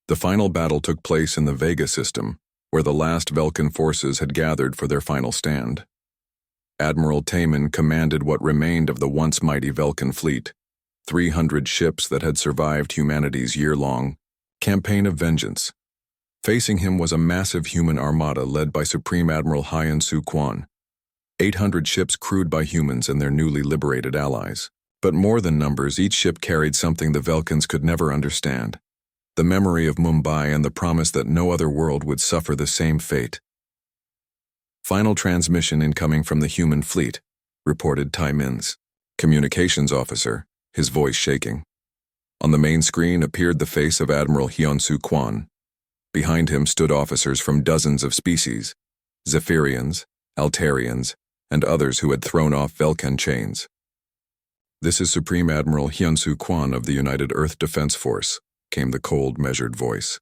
The final battle took place in the Vega system, where the last Vulcan forces had gathered for their final stand. Admiral Taman commanded what remained of the once mighty Vulcan fleet, 300 ships that had survived humanity's year-long campaign of vengeance. Facing him was a massive human armada led by Supreme Admiral Hyun-Soo Kwon, 800 ships crewed by humans and their newly liberated allies. But more than numbers, each ship carried something the Vulcans could never understand: the memory of Mumbai and the promise that no other world would suffer the same fate. Final transmission incoming from the human fleet, reported Taemin's communications officer, his voice shaking. On the main screen appeared the face of Admiral Hyun-Soo Kwon. Behind him stood officers from dozens of species, Zephyrians, Altarians, and others who had thrown off Vulcan chains. "This is Supreme Admiral Hyun-Soo Kwon of the United Earth Defense Force," came the cold, measured voice.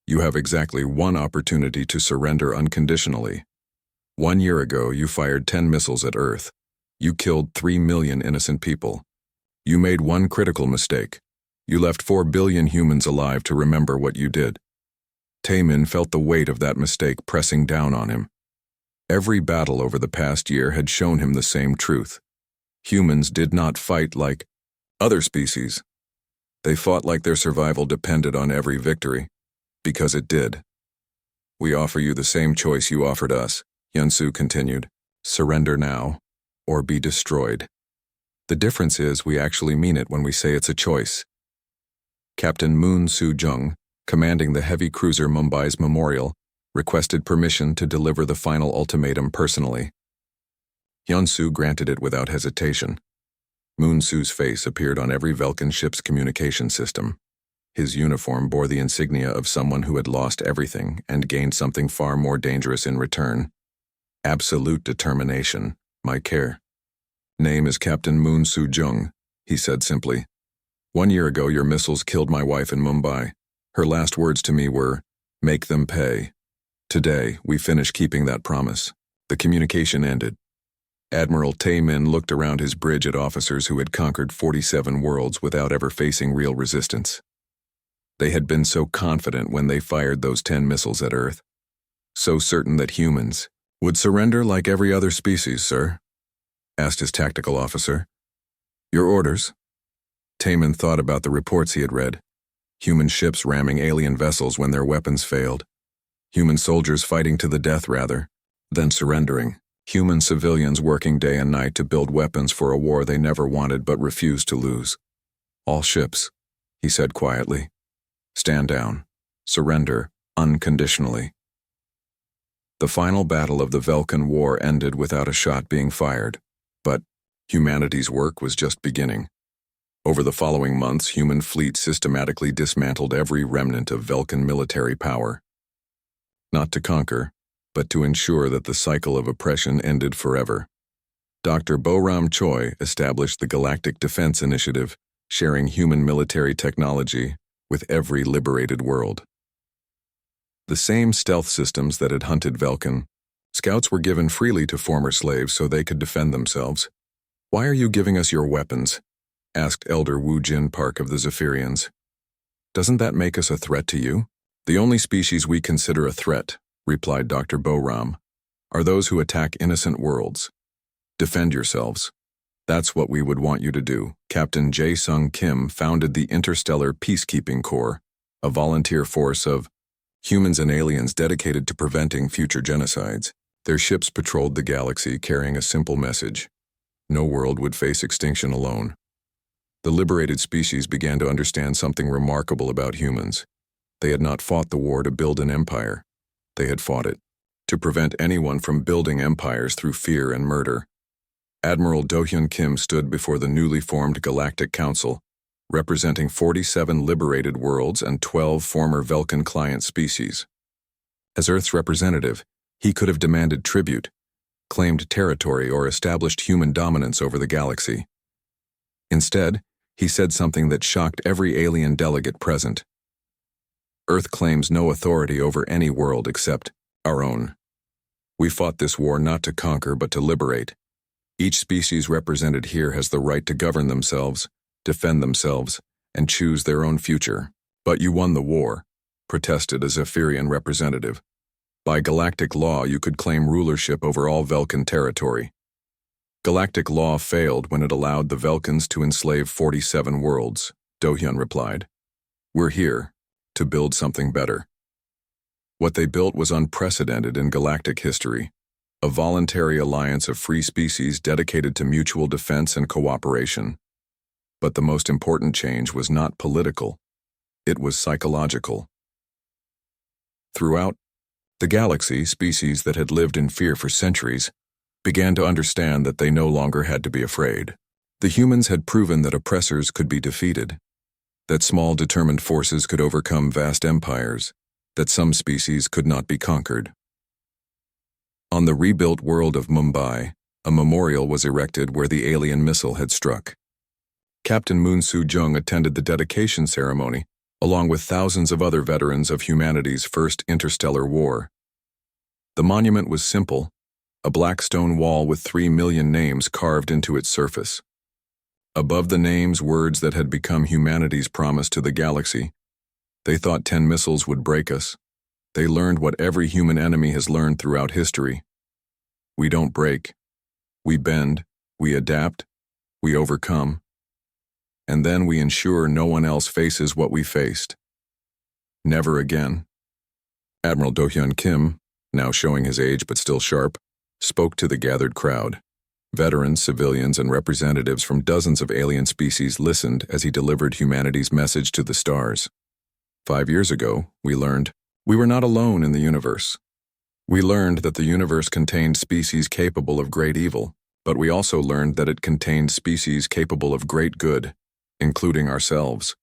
"You have exactly one opportunity to surrender unconditionally. 1 year ago, you fired 10 missiles at Earth. You killed 3 million innocent people. You made one critical mistake. You left 4 billion humans alive to remember what you did." Taemin felt the weight of that mistake pressing down on him. Every battle over the past year had shown him the same truth. Humans did not fight like other species. They fought like their survival depended on every victory, because it did. "We offer you the same choice you offered us," Hyun-Soo continued. "Surrender now, or be destroyed. The difference is we actually mean it when we say it's a choice." Captain Moon Soo-jung, commanding the heavy cruiser Mumbai's Memorial, requested permission to deliver the final ultimatum personally. Hyun-Soo granted it without hesitation. Moon Soo's face appeared on every Vulcan ship's communication system. His uniform bore the insignia of someone who had lost everything and gained something far more dangerous in return: absolute determination, my care. "Name is Captain Moon Soo-jung," he said simply. "1 year ago, your missiles killed my wife in Mumbai. Her last words to me were, 'Make them pay.' Today, we finish keeping that promise." The communication ended. Admiral Taemin looked around his bridge at officers who had conquered 47 worlds without ever facing real resistance. They had been so confident when they fired those 10 missiles at Earth. So certain that humans would surrender like every other species, sir, asked his tactical officer. "Your orders?" Taemin thought about the reports he had read. Human ships ramming alien vessels when their weapons failed. Human soldiers fighting to the death rather than surrendering. Human civilians working day and night to build weapons for a war they never wanted but refused to lose. "All ships," he said quietly. "Stand down. Surrender unconditionally." The final battle of the Vulcan War ended without a shot being fired, but humanity's work was just beginning. Over the following months, human fleets systematically dismantled every remnant of Vulcan military power. Not to conquer, but to ensure that the cycle of oppression ended forever. Dr. Bo-ram Choi established the Galactic Defense Initiative, sharing human military technology with every liberated world. The same stealth systems that had hunted Vulcan, scouts were given freely to former slaves so they could defend themselves. "Why are you giving us your weapons?" asked Elder Wu Jin Park of the Zephyrians. "Doesn't that make us a threat to you?" "The only species we consider a threat," replied Dr. Bo-ram, "are those who attack innocent worlds. Defend yourselves. That's what we would want you to do." Captain Jae-sung Kim founded the Interstellar Peacekeeping Corps, a volunteer force of humans and aliens dedicated to preventing future genocides. Their ships patrolled the galaxy carrying a simple message: no world would face extinction alone. The liberated species began to understand something remarkable about humans. They had not fought the war to build an empire. They had fought it to prevent anyone from building empires through fear and murder. Admiral Do-hyun Kim stood before the newly formed Galactic Council, representing 47 liberated worlds and 12 former Vulcan client species. As Earth's representative, he could have demanded tribute, claimed territory, or established human dominance over the galaxy. Instead, he said something that shocked every alien delegate present. "Earth claims no authority over any world except our own. We fought this war not to conquer but to liberate. Each species represented here has the right to govern themselves, defend themselves, and choose their own future. But you won the war. protested a Zephyrian representative. By galactic law, you could claim rulership over all Velkan territory. Galactic law failed when it allowed the Velkans to enslave 47 worlds, Do-hyun replied. We're here to build something better. What they built was unprecedented in galactic history, a voluntary alliance of free species dedicated to mutual defense and cooperation. But the most important change was not political, it was psychological. Throughout the galaxy, species that had lived in fear for centuries began to understand that they no longer had to be afraid. The humans had proven that oppressors could be defeated, that small determined forces could overcome vast empires, that some species could not be conquered. On the rebuilt world of Mumbai, a memorial was erected where the alien missile had struck. Captain Moon Soo-jung attended the dedication ceremony, along with thousands of other veterans of humanity's first interstellar war. The monument was simple, a black stone wall with 3 million names carved into its surface. Above the names, words that had become humanity's promise to the galaxy. They thought 10 missiles would break us. They learned what every human enemy has learned throughout history. We don't break. We bend, we adapt, we overcome. And then we ensure no one else faces what we faced. Never again. Admiral Do-hyun Kim, now showing his age but still sharp, spoke to the gathered crowd. Veterans, civilians, and representatives from dozens of alien species listened as he delivered humanity's message to the stars. 5 years ago, we learned we were not alone in the universe. We learned that the universe contained species capable of great evil, but we also learned that it contained species capable of great good, including ourselves.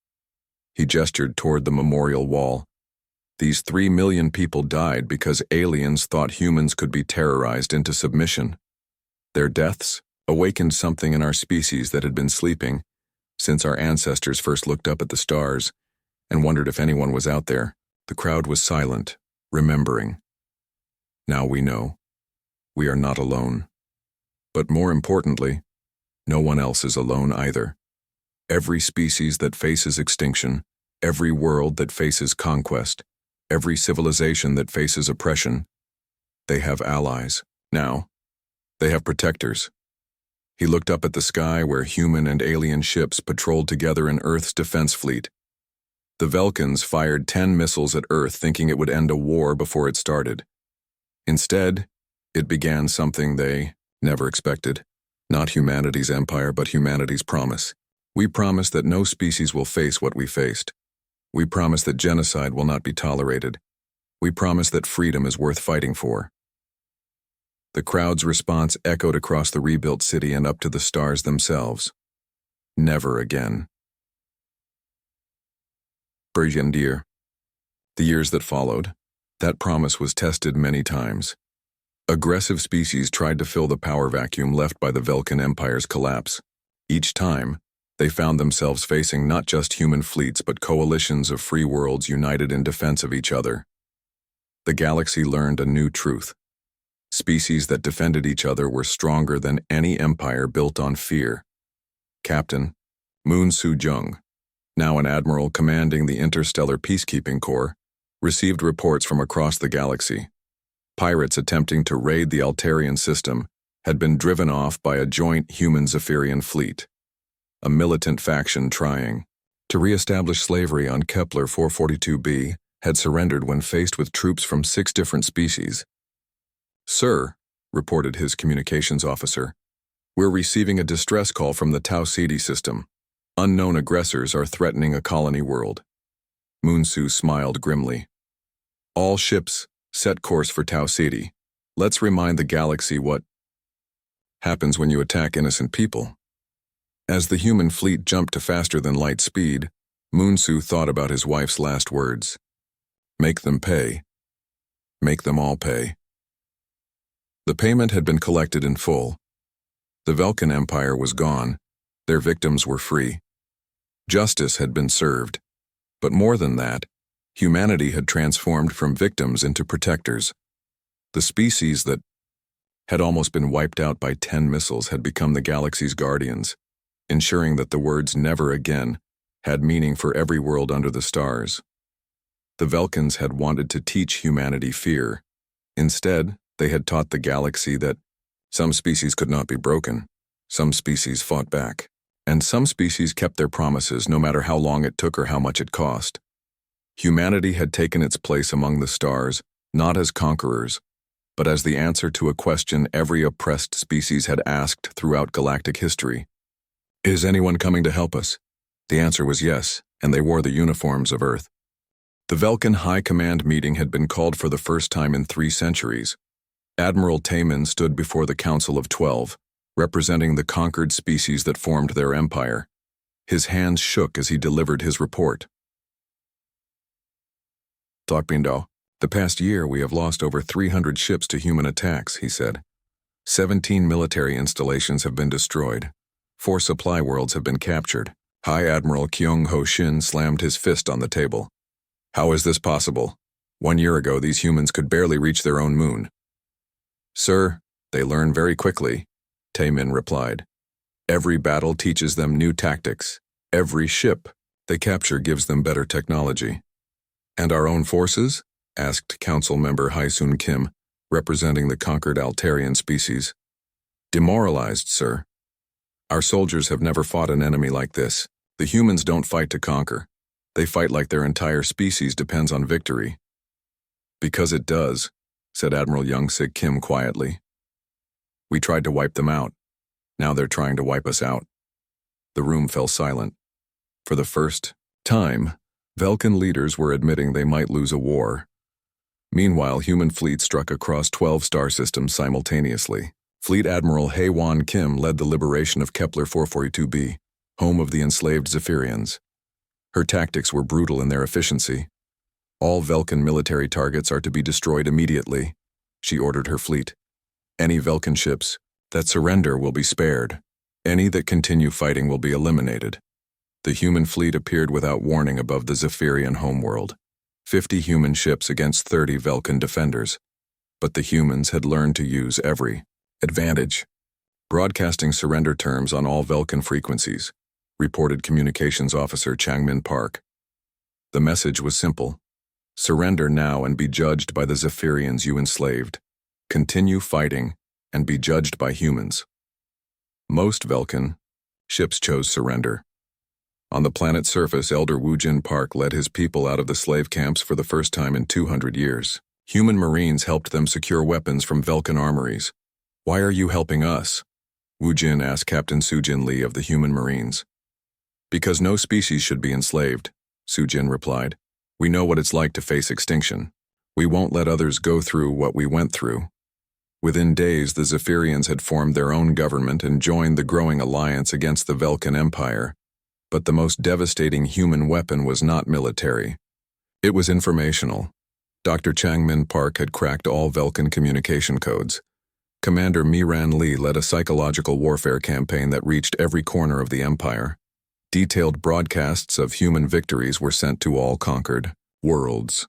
He gestured toward the memorial wall. These 3 million people died because aliens thought humans could be terrorized into submission. Their deaths awakened something in our species that had been sleeping since our ancestors first looked up at the stars and wondered if anyone was out there. The crowd was silent, remembering. Now we know. We are not alone. But more importantly, no one else is alone either. Every species that faces extinction, every world that faces conquest, every civilization that faces oppression, they have allies. Now, they have protectors. He looked up at the sky where human and alien ships patrolled together in Earth's defense fleet. The Velkans fired 10 missiles at Earth thinking it would end a war before it started. Instead, it began something they never expected. Not humanity's empire, but humanity's promise. We promise that no species will face what we faced. We promise that genocide will not be tolerated. We promise that freedom is worth fighting for. The crowd's response echoed across the rebuilt city and up to the stars themselves. Never again. The years that followed, that promise was tested many times. Aggressive species tried to fill the power vacuum left by the Velkan Empire's collapse. Each time, they found themselves facing not just human fleets but coalitions of free worlds united in defense of each other. The galaxy learned a new truth. Species that defended each other were stronger than any empire built on fear. Captain Moon Soo-jung, now an admiral commanding the Interstellar Peacekeeping Corps, received reports from across the galaxy. Pirates attempting to raid the Altarian system had been driven off by a joint human-Zephyrian fleet. A militant faction trying to re-establish slavery on Kepler 442b had surrendered when faced with troops from 6 different species. "Sir," reported his communications officer, "we're receiving a distress call from the Tau Ceti system. Unknown aggressors are threatening a colony world." Moon-Soo smiled grimly. "All ships, set course for Tau Ceti. Let's remind the galaxy what happens when you attack innocent people." As the human fleet jumped to faster than light speed, Moon-Soo thought about his wife's last words. Make them pay. Make them all pay. The payment had been collected in full. The Velkan Empire was gone. Their victims were free. Justice had been served. But more than that, humanity had transformed from victims into protectors. The species that had almost been wiped out by 10 missiles had become the galaxy's guardians, ensuring that the words "never again" had meaning for every world under the stars. The Velkans had wanted to teach humanity fear. Instead, they had taught the galaxy that some species could not be broken, some species fought back, and some species kept their promises no matter how long it took or how much it cost. Humanity had taken its place among the stars, not as conquerors, but as the answer to a question every oppressed species had asked throughout galactic history. Is anyone coming to help us? The answer was yes, and they wore the uniforms of Earth. The Velkan High Command meeting had been called for the first time in 3 centuries. Admiral Taman stood before the Council of 12, representing the conquered species that formed their empire. His hands shook as he delivered his report. "Talkbindo, the past year we have lost over 300 ships to human attacks," he said. 17 military installations have been destroyed. 4 supply worlds have been captured. High Admiral Kyung Ho Shin slammed his fist on the table. "How is this possible? 1 year ago, these humans could barely reach their own moon." "Sir, they learn very quickly," Taemin replied. "Every battle teaches them new tactics. Every ship they capture gives them better technology." "And our own forces?" asked Council Member Haisun Kim, representing the conquered Altarian species. "Demoralized, sir. Our soldiers have never fought an enemy like this. The humans don't fight to conquer. They fight like their entire species depends on victory." "Because it does," said Admiral Young-Sik Kim quietly. "We tried to wipe them out. Now they're trying to wipe us out." The room fell silent. For the first time, Velkan leaders were admitting they might lose a war. Meanwhile, human fleets struck across 12 star systems simultaneously. Fleet Admiral Hae-Won Kim led the liberation of Kepler 442b, home of the enslaved Zephyrians. Her tactics were brutal in their efficiency. "All Velkan military targets are to be destroyed immediately," she ordered her fleet. "Any Velkan ships that surrender will be spared. Any that continue fighting will be eliminated." The human fleet appeared without warning above the Zephyrian homeworld. 50 human ships against 30 Velkan defenders. But the humans had learned to use every advantage. "Broadcasting surrender terms on all Velkan frequencies," reported Communications Officer Changmin Park. The message was simple. Surrender now and be judged by the Zephyrians you enslaved. Continue fighting and be judged by humans. Most Velkan ships chose surrender. On the planet's surface, Elder Woojin Park led his people out of the slave camps for the first time in 200 years. Human Marines helped them secure weapons from Velkan armories. "Why are you helping us?" Woojin asked Captain Sujin Lee of the Human Marines. "Because no species should be enslaved," Sujin replied. "We know what it's like to face extinction. We won't let others go through what we went through." Within days, the Zephyrians had formed their own government and joined the growing alliance against the Velkan Empire. But the most devastating human weapon was not military. It was informational. Dr. Changmin Park had cracked all Velkan communication codes. Commander Miran Lee led a psychological warfare campaign that reached every corner of the empire. Detailed broadcasts of human victories were sent to all conquered worlds.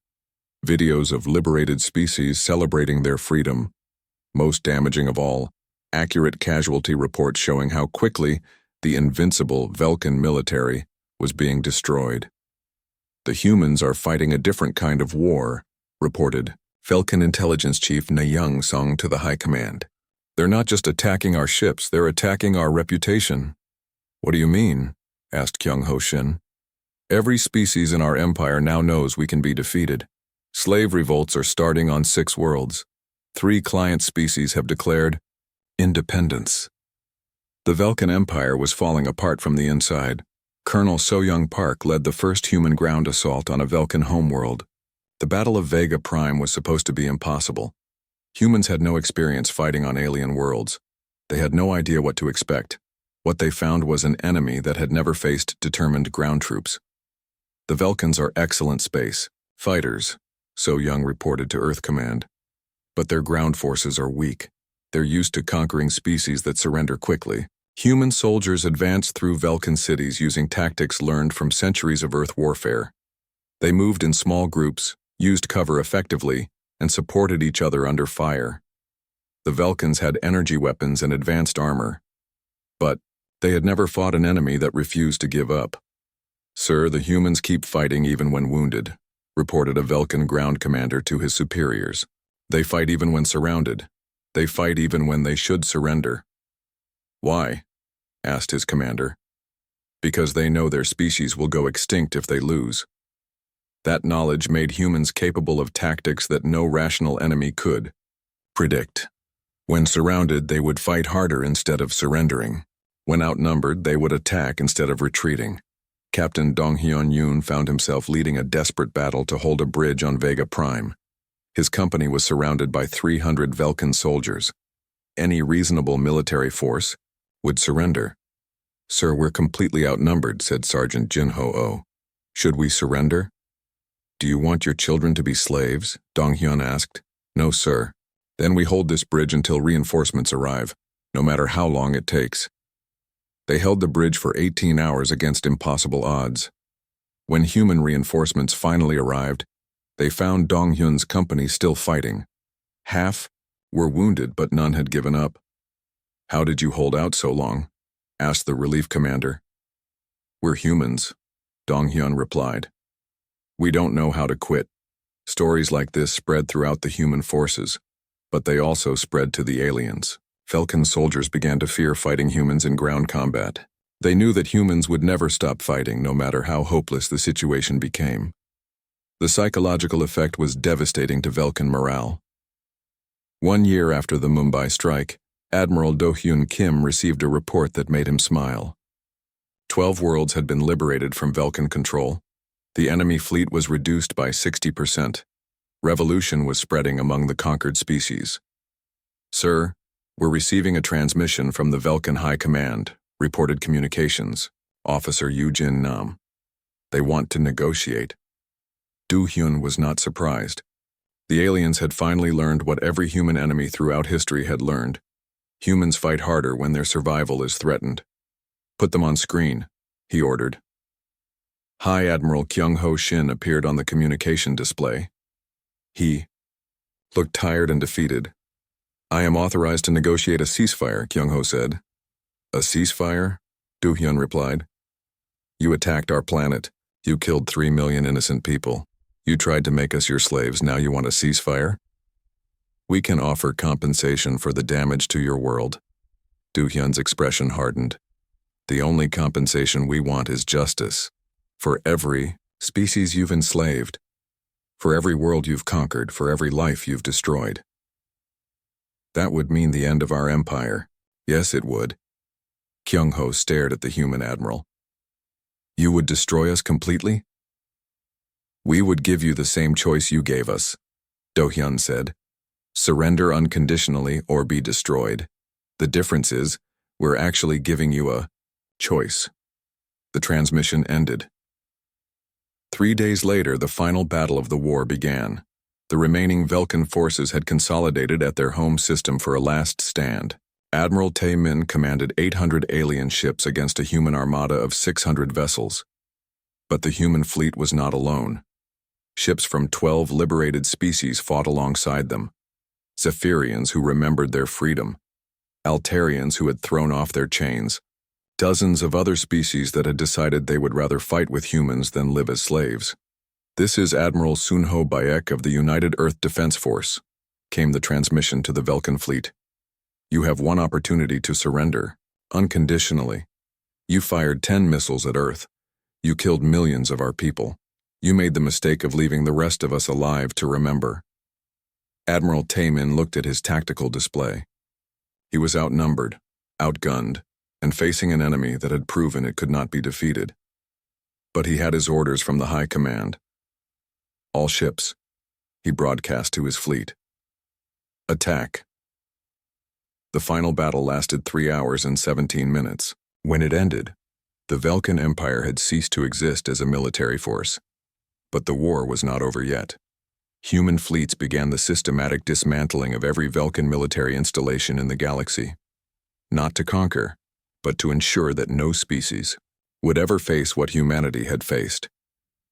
Videos of liberated species celebrating their freedom. Most damaging of all, accurate casualty reports showing how quickly the invincible Velkan military was being destroyed. "The humans are fighting a different kind of war," reported Velkan Intelligence Chief Nayung Song to the High Command. "They're not just attacking our ships, they're attacking our reputation." "What do you mean?" asked Kyung Ho Shin. "Every species in our empire now knows we can be defeated. Slave revolts are starting on 6 worlds. 3 client species have declared independence." The Velkan Empire was falling apart from the inside. Colonel So-Young Park led the first human ground assault on a Velkan homeworld. The Battle of Vega Prime was supposed to be impossible. Humans had no experience fighting on alien worlds. They had no idea what to expect. What they found was an enemy that had never faced determined ground troops. "The Velkans are excellent space fighters," So-Young reported to Earth Command. "But their ground forces are weak. They're used to conquering species that surrender quickly." Human soldiers advanced through Velkan cities using tactics learned from centuries of Earth warfare. They moved in small groups, used cover effectively, and supported each other under fire. The Velkans had energy weapons and advanced armor. But they had never fought an enemy that refused to give up. "Sir, the humans keep fighting even when wounded," reported a Velkin ground commander to his superiors. They fight even when surrounded. They fight even when they should surrender. Why? Asked his commander. Because they know their species will go extinct if they lose. That knowledge made humans capable of tactics that no rational enemy could predict. When surrounded, they would fight harder instead of surrendering. When outnumbered, they would attack instead of retreating. Captain Donghyun Yoon found himself leading a desperate battle to hold a bridge on Vega Prime. His company was surrounded by 300 Velkin soldiers. Any reasonable military force would surrender. "Sir, we're completely outnumbered," said Sergeant Jin Ho-oh. "Should we surrender?" "Do you want your children to be slaves?" Donghyun asked. "No, sir. Then we hold this bridge until reinforcements arrive, no matter how long it takes." They held the bridge for 18 hours against impossible odds. When human reinforcements finally arrived, they found Donghyun's company still fighting. Half were wounded, but none had given up. "How did you hold out so long?" asked the relief commander. "We're humans," Donghyun replied. "We don't know how to quit." Stories like this spread throughout the human forces, but they also spread to the aliens. Velkin soldiers began to fear fighting humans in ground combat. They knew that humans would never stop fighting, no matter how hopeless the situation became. The psychological effect was devastating to Velkin morale. 1 year after the Mumbai strike, Admiral Do-hyun Kim received a report that made him smile. 12 worlds had been liberated from Velkin control. The enemy fleet was reduced by 60%. Revolution was spreading among the conquered species. "Sir, we're receiving a transmission from the Velkin High Command," reported Communications Officer Yoo-jin Nam. "They want to negotiate." Do-hyun was not surprised. The aliens had finally learned what every human enemy throughout history had learned. Humans fight harder when their survival is threatened. "Put them on screen," he ordered. High Admiral Kyung-ho Shin appeared on the communication display. He looked tired and defeated. "I am authorized to negotiate a ceasefire," Kyung-ho said. "A ceasefire?" Do-hyun replied. "You attacked our planet. You killed 3 million innocent people. You tried to make us your slaves, now you want a ceasefire? We can offer compensation for the damage to your world." Do-hyun's expression hardened. "The only compensation we want is justice. For every species you've enslaved. For every world you've conquered, for every life you've destroyed." "That would mean the end of our empire." "Yes, it would." Kyung-ho stared at the human admiral. "You would destroy us completely?" "We would give you the same choice you gave us," Do-hyun said. "Surrender unconditionally or be destroyed. The difference is, we're actually giving you a choice." The transmission ended. 3 days later, the final battle of the war began. The remaining Velkin forces had consolidated at their home system for a last stand. Admiral Tae-min commanded 800 alien ships against a human armada of 600 vessels. But the human fleet was not alone. Ships from 12 liberated species fought alongside them. Zephyrians who remembered their freedom. Altarians who had thrown off their chains. Dozens of other species that had decided they would rather fight with humans than live as slaves. "This is Admiral Sunho Bayek of the United Earth Defense Force," came the transmission to the Velkin fleet. "You have one opportunity to surrender, unconditionally. You fired 10 missiles at Earth. You killed millions of our people. You made the mistake of leaving the rest of us alive to remember." Admiral Tae-min looked at his tactical display. He was outnumbered, outgunned, and facing an enemy that had proven it could not be defeated. But he had his orders from the High Command. "All ships," he broadcast to his fleet. "Attack." The final battle lasted 3 hours and 17 minutes. When it ended, the Velkin Empire had ceased to exist as a military force. But the war was not over yet. Human fleets began the systematic dismantling of every Velkin military installation in the galaxy. Not to conquer, but to ensure that no species would ever face what humanity had faced.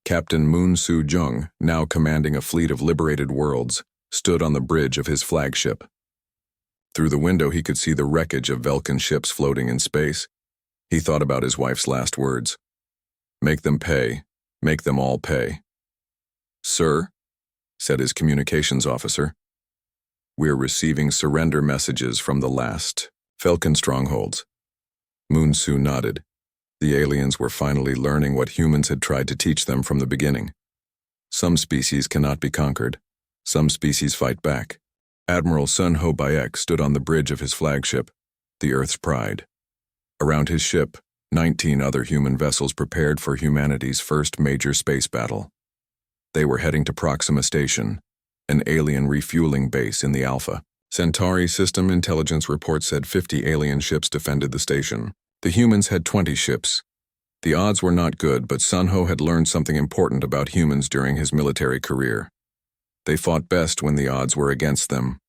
Captain Moon Soo-jung, now commanding a fleet of liberated worlds, stood on the bridge of his flagship. Through the window he could see the wreckage of Velkin ships floating in space. He thought about his wife's last words. "Make them pay. Make them all pay." "Sir," said his communications officer, "we're receiving surrender messages from the last Falcon strongholds." Moonsu nodded. The aliens were finally learning what humans had tried to teach them from the beginning. Some species cannot be conquered. Some species fight back. Admiral Sun Ho Bayek stood on the bridge of his flagship, the Earth's Pride. Around his ship, 19 other human vessels prepared for humanity's first major space battle. They were heading to Proxima Station, an alien refueling base in the Alpha Centauri system. Intelligence reports said 50 alien ships defended the station. The humans had 20 ships. The odds were not good, but Sun Ho had learned something important about humans during his military career. They fought best when the odds were against them.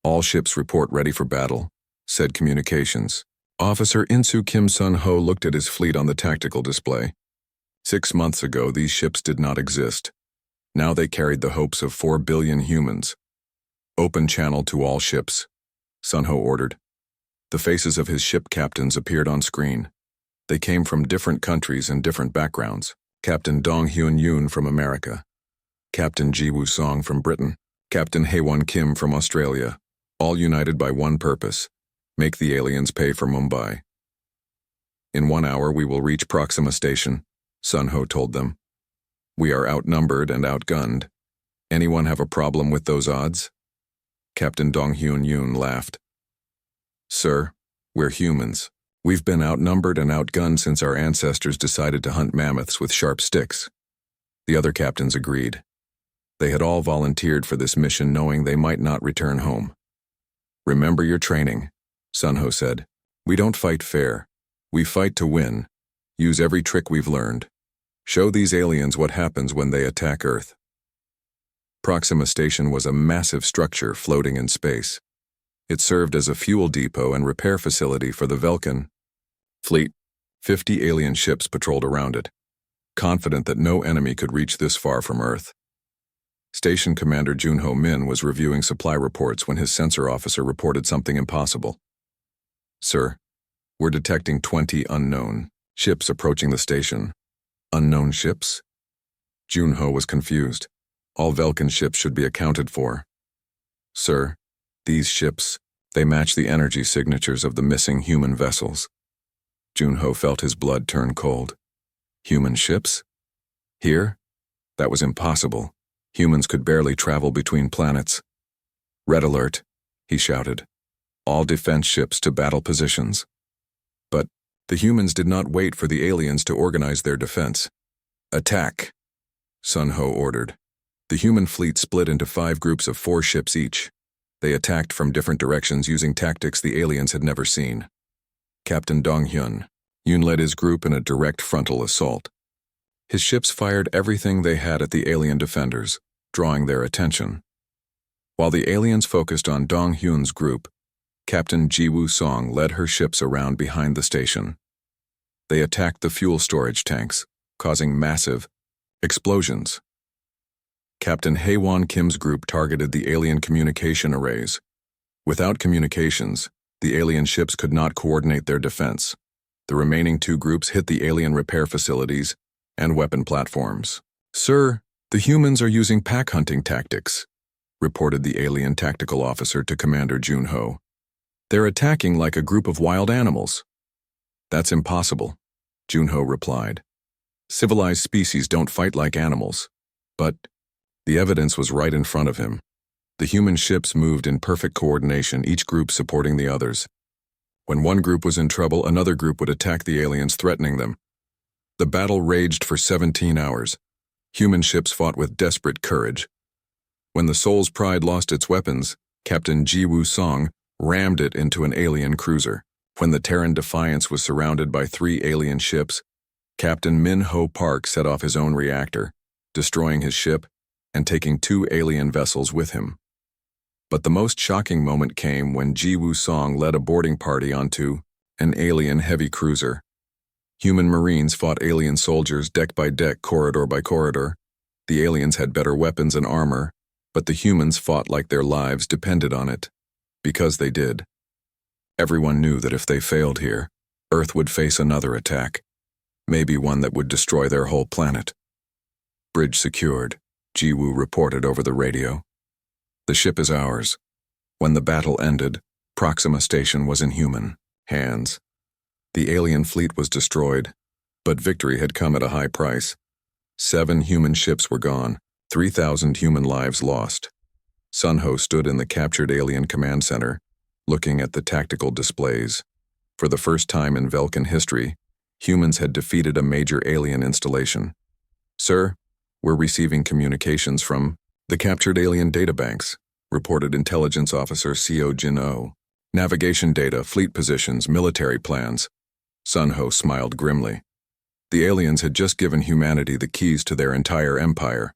"All ships report ready for battle," said communications. Officer Insu Kim Sun Ho looked at his fleet on the tactical display. 6 months ago, these ships did not exist. Now they carried the hopes of 4 billion humans. "Open channel to all ships," Sun Ho ordered. The faces of his ship captains appeared on screen. They came from different countries and different backgrounds. Captain Dong Hyun Yoon from America, Captain Ji Woo Song from Britain, Captain Haewon Kim from Australia, all united by one purpose: make the aliens pay for Mumbai. "In 1 hour we will reach Proxima Station," Sun Ho told them. "We are outnumbered and outgunned. Anyone have a problem with those odds?" Captain Dong Hyun Yoon laughed. "Sir, we're humans. We've been outnumbered and outgunned since our ancestors decided to hunt mammoths with sharp sticks." The other captains agreed. They had all volunteered for this mission knowing they might not return home. "Remember your training," Sun Ho said. "We don't fight fair. We fight to win. Use every trick we've learned. Show these aliens what happens when they attack Earth." Proxima Station was a massive structure floating in space. It served as a fuel depot and repair facility for the Vulcan fleet. 50 alien ships patrolled around it, confident that no enemy could reach this far from Earth. Station Commander Junho Min was reviewing supply reports when his sensor officer reported something impossible. "Sir, we're detecting 20 unknown ships approaching the station." "Unknown ships?" Junho was confused. All Vulcan ships should be accounted for. "Sir, these ships, they match the energy signatures of the missing human vessels." Junho felt his blood turn cold. Human ships? Here? That was impossible. Humans could barely travel between planets. "Red alert," he shouted. "All defense ships to battle positions." But the humans did not wait for the aliens to organize their defense. "Attack," Sun Ho ordered. The human fleet split into 5 groups of 4 ships each. They attacked from different directions using tactics the aliens had never seen. Captain Dong Hyun Yoon led his group in a direct frontal assault. His ships fired everything they had at the alien defenders, drawing their attention. While the aliens focused on Dong Hyun's group, Captain Ji Woo Song led her ships around behind the station. They attacked the fuel storage tanks, causing massive explosions. Captain Haewon Kim's group targeted the alien communication arrays. Without communications, the alien ships could not coordinate their defense. The remaining 2 groups hit the alien repair facilities and weapon platforms. "Sir, the humans are using pack hunting tactics," reported the alien tactical officer to Commander Junho. "They're attacking like a group of wild animals." "That's impossible," Junho replied. "Civilized species don't fight like animals." But the evidence was right in front of him. The human ships moved in perfect coordination, each group supporting the others. When one group was in trouble, another group would attack the aliens, threatening them. The battle raged for 17 hours. Human ships fought with desperate courage. When the Soul's Pride lost its weapons, Captain Ji Woo Song rammed it into an alien cruiser. When the Terran Defiance was surrounded by 3 alien ships, Captain Min Ho Park set off his own reactor, destroying his ship and taking 2 alien vessels with him. But the most shocking moment came when Ji Woo Song led a boarding party onto an alien heavy cruiser. Human Marines fought alien soldiers deck by deck, corridor by corridor. The aliens had better weapons and armor, but the humans fought like their lives depended on it. Because they did. Everyone knew that if they failed here, Earth would face another attack, maybe one that would destroy their whole planet. Bridge secured, Jiwoo reported over the radio. The ship is ours. When the battle ended, Proxima Station was in human hands. The alien fleet was destroyed, but victory had come at a high price. 7 human ships were gone, 3,000 human lives lost. Sunho stood in the captured alien command center, looking at the tactical displays. For the first time in Velkan history, humans had defeated a major alien installation. "Sir, we're receiving communications from the captured alien databanks," reported Intelligence Officer Co Jin-Oh. "Navigation data, fleet positions, military plans." Sunho smiled grimly. The aliens had just given humanity the keys to their entire empire.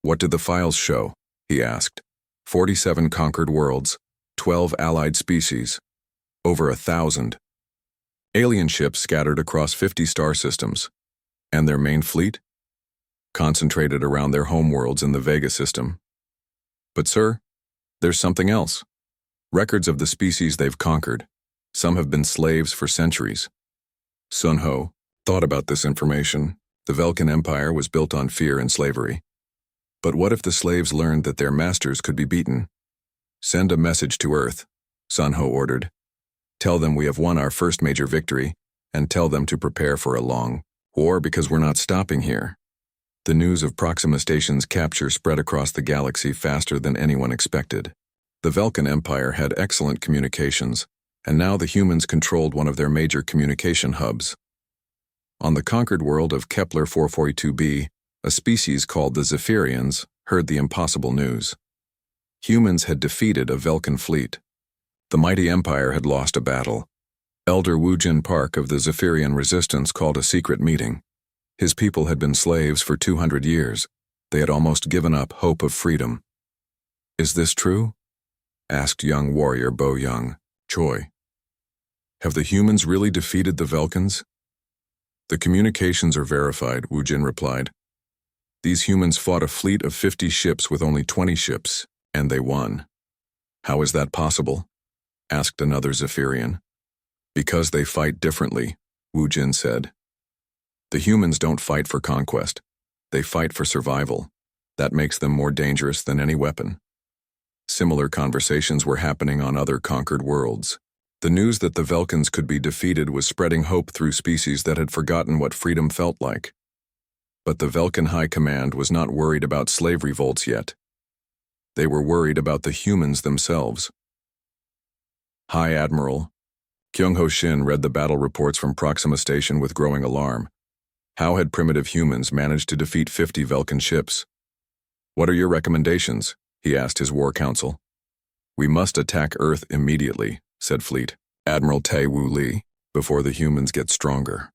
"What did the files show?" he asked. 47 conquered worlds, 12 allied species, over 1,000. Alien ships scattered across 50 star systems. And their main fleet? Concentrated around their homeworlds in the Vega system. "But sir, there's something else. Records of the species they've conquered. Some have been slaves for centuries." Sunho thought about this information. The Velkan Empire was built on fear and slavery. But what if the slaves learned that their masters could be beaten? "Send a message to Earth," Sunho ordered. "Tell them we have won our first major victory, and tell them to prepare for a long war because we're not stopping here." The news of Proxima Station's capture spread across the galaxy faster than anyone expected. The Velkan Empire had excellent communications, and now the humans controlled one of their major communication hubs. On the conquered world of Kepler 442b, a species called the Zephyrians heard the impossible news. Humans had defeated a Velkan fleet. The mighty empire had lost a battle. Elder Woojin Park of the Zephyrian resistance called a secret meeting. His people had been slaves for 200 years. They had almost given up hope of freedom. "Is this true?" asked young warrior Bo Young Choi. "Have the humans really defeated the Velkans?" "The communications are verified," Woojin replied. "These humans fought a fleet of 50 ships with only 20 ships, and they won." "How is that possible?" asked another Zephyrian. "Because they fight differently," Woojin said. "The humans don't fight for conquest. They fight for survival. That makes them more dangerous than any weapon." Similar conversations were happening on other conquered worlds. The news that the Velkans could be defeated was spreading hope through species that had forgotten what freedom felt like. But the Velkan High Command was not worried about slave revolts yet. They were worried about the humans themselves. "High Admiral." Kyung-ho Shin read the battle reports from Proxima Station with growing alarm. How had primitive humans managed to defeat 50 Velkan ships? "What are your recommendations?" he asked his war council. "We must attack Earth immediately," said Fleet Admiral Tae Woo Lee, "before the humans get stronger."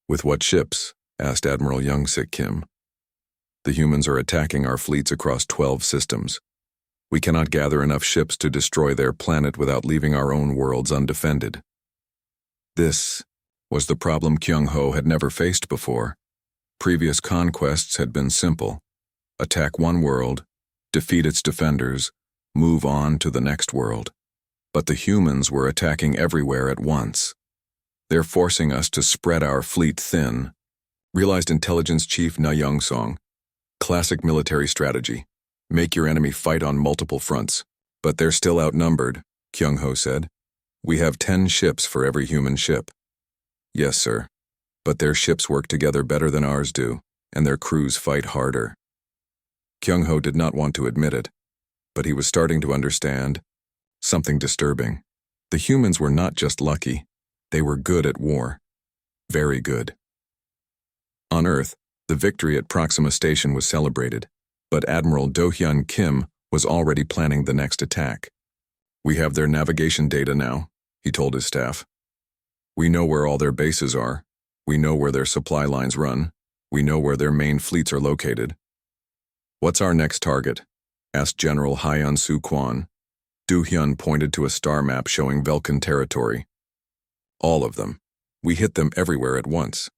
"With what ships?" asked Admiral Young Sik Kim. "The humans are attacking our fleets across 12 systems. We cannot gather enough ships to destroy their planet without leaving our own worlds undefended." This was the problem Kyung-ho had never faced before. Previous conquests had been simple. Attack one world, defeat its defenders, move on to the next world. But the humans were attacking everywhere at once. "They're forcing us to spread our fleet thin," realized Intelligence Chief Na Young-song. "Classic military strategy. Make your enemy fight on multiple fronts." "But they're still outnumbered," Kyung-ho said. "We have 10 ships for every human ship." "Yes, sir. But their ships work together better than ours do, and their crews fight harder." Kyung-ho did not want to admit it, but he was starting to understand something disturbing. The humans were not just lucky. They were good at war. Very good. On Earth, the victory at Proxima Station was celebrated, but Admiral Do-hyun Kim was already planning the next attack. "We have their navigation data now," he told his staff. "We know where all their bases are. We know where their supply lines run. We know where their main fleets are located." "What's our next target?" asked General Hyun Soo Kwon. Do-hyun pointed to a star map showing Velkan territory. "All of them. We hit them everywhere at once.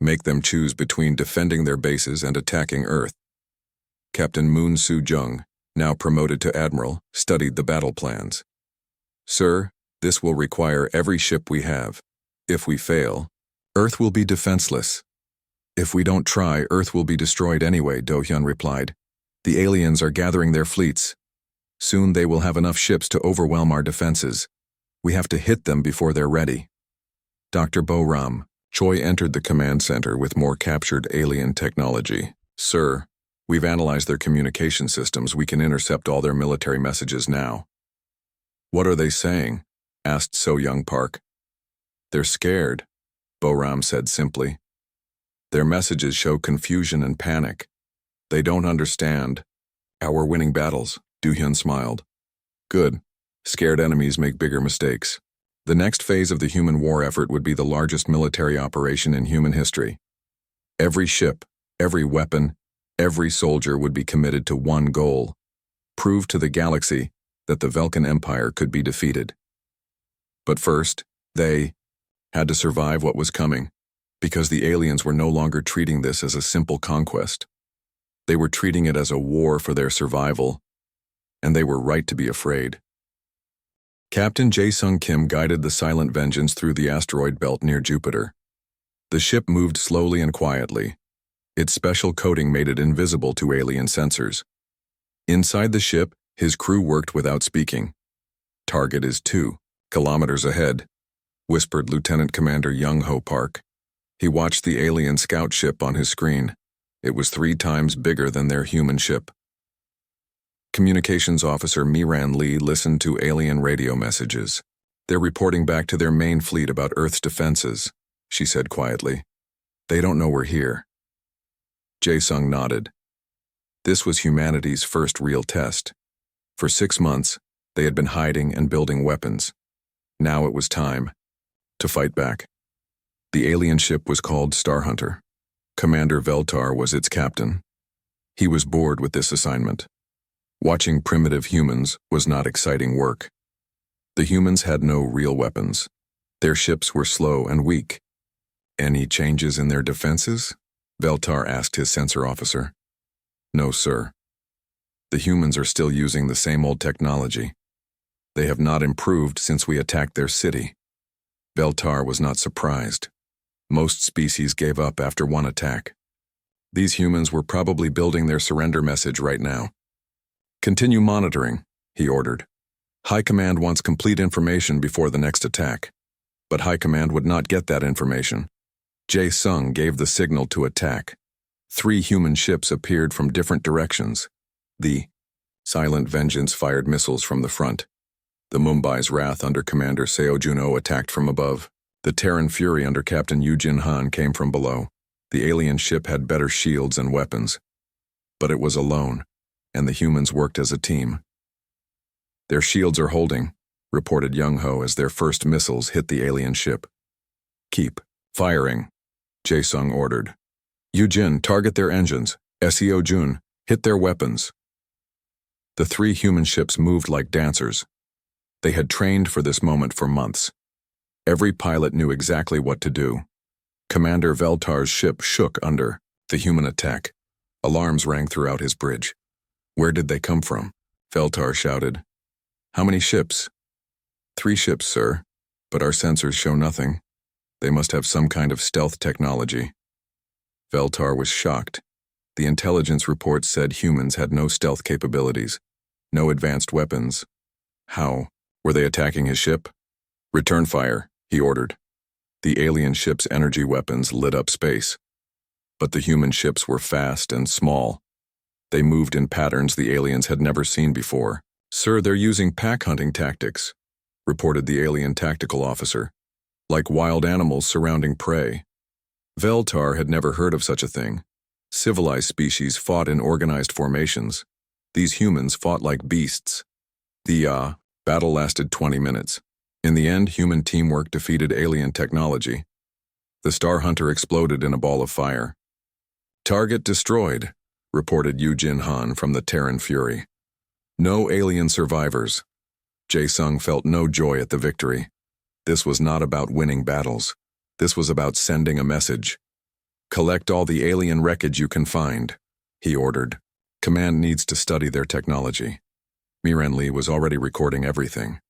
Make them choose between defending their bases and attacking Earth." Captain Moon Soo-jung, now promoted to Admiral, studied the battle plans. "Sir, this will require every ship we have. If we fail, Earth will be defenseless. If we don't try, Earth will be destroyed anyway, Do-hyun replied. The aliens are gathering their fleets. Soon they will have enough ships to overwhelm our defenses. We have to hit them before they're ready. Dr. Bo-ram, Choi entered the command center with more captured alien technology. Sir, we've analyzed their communication systems. We can intercept all their military messages now. What are they saying? Asked So-young Park. They're scared, Bo-ram said simply. Their messages show confusion and panic. They don't understand. How we're winning battles, Do-hyun smiled. Good. Scared enemies make bigger mistakes. The next phase of the human war effort would be the largest military operation in human history. Every ship, every weapon, every soldier would be committed to one goal: prove to the galaxy that the Velkan Empire could be defeated. But first, they had to survive what was coming, because the aliens were no longer treating this as a simple conquest. They were treating it as a war for their survival, and they were right to be afraid. Captain Jae-sung Kim guided the Silent Vengeance through the asteroid belt near Jupiter. The ship moved slowly and quietly. Its special coating made it invisible to alien sensors. Inside the ship, his crew worked without speaking. Target is 2 kilometers ahead, whispered Lieutenant Commander Young-ho Park. He watched the alien scout ship on his screen. It was 3 times bigger than their human ship. Communications Officer Miran Lee listened to alien radio messages. They're reporting back to their main fleet about Earth's defenses, she said quietly. They don't know we're here. Jae-sung nodded. This was humanity's first real test. For 6 months, they had been hiding and building weapons. Now it was time to fight back. The alien ship was called Star Hunter. Commander Veltar was its captain. He was bored with this assignment. Watching primitive humans was not exciting work. The humans had no real weapons. Their ships were slow and weak. Any changes in their defenses? Veltar asked his sensor officer. No, sir. The humans are still using the same old technology. They have not improved since we attacked their city. Veltar was not surprised. Most species gave up after one attack. These humans were probably building their surrender message right now. Continue monitoring, he ordered. High Command wants complete information before the next attack. But High Command would not get that information. Jae-sung gave the signal to attack. 3 human ships appeared from different directions. The Silent Vengeance fired missiles from the front. The Mumbai's Wrath under Commander Seo Jun-oh attacked from above. The Terran Fury under Captain Yoo Jin-han came from below. The alien ship had better shields and weapons. But it was alone, and the humans worked as a team. Their shields are holding, reported Young-ho as their first missiles hit the alien ship. Keep firing, Jae-sung ordered. Yoo-jin, target their engines. Seo Jun, hit their weapons. The 3 human ships moved like dancers. They had trained for this moment for months. Every pilot knew exactly what to do. Commander Veltar's ship shook under the human attack. Alarms rang throughout his bridge. Where did they come from? Veltar shouted. How many ships? 3 ships, sir, but our sensors show nothing. They must have some kind of stealth technology. Veltar was shocked. The intelligence report said humans had no stealth capabilities, no advanced weapons. How? Were they attacking his ship? Return fire, he ordered. The alien ship's energy weapons lit up space. But the human ships were fast and small. They moved in patterns the aliens had never seen before. Sir, they're using pack hunting tactics, reported the alien tactical officer. Like wild animals surrounding prey. Veltar had never heard of such a thing. Civilized species fought in organized formations. These humans fought like beasts. The battle lasted 20 minutes. In the end, human teamwork defeated alien technology. The Star Hunter exploded in a ball of fire. Target destroyed, reported Yoo Jin-han from the Terran Fury. No alien survivors. Jae-sung felt no joy at the victory. This was not about winning battles. This was about sending a message. Collect all the alien wreckage you can find, he ordered. Command needs to study their technology. Miran Lee was already recording everything.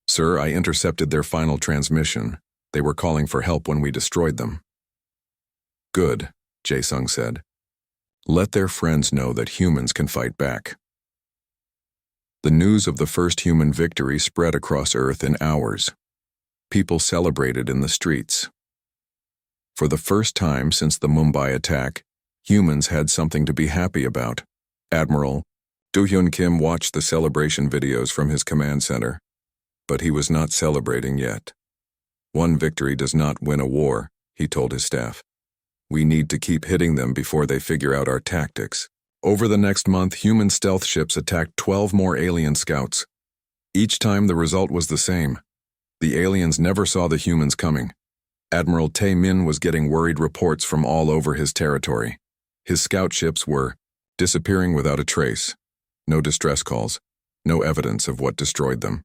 Sir, I intercepted their final transmission. They were calling for help when we destroyed them. Good. Jae-sung said. Let their friends know that humans can fight back. The news of the first human victory spread across Earth in hours. People celebrated in the streets. For the first time since the Mumbai attack, humans had something to be happy about. Admiral Do-hyun Kim watched the celebration videos from his command center, but he was not celebrating yet. One victory does not win a war, he told his staff. We need to keep hitting them before they figure out our tactics. Over the next month, human stealth ships attacked 12 more alien scouts. Each time the result was the same. The aliens never saw the humans coming. Admiral Tae-min was getting worried reports from all over his territory. His scout ships were disappearing without a trace. No distress calls, no evidence of what destroyed them.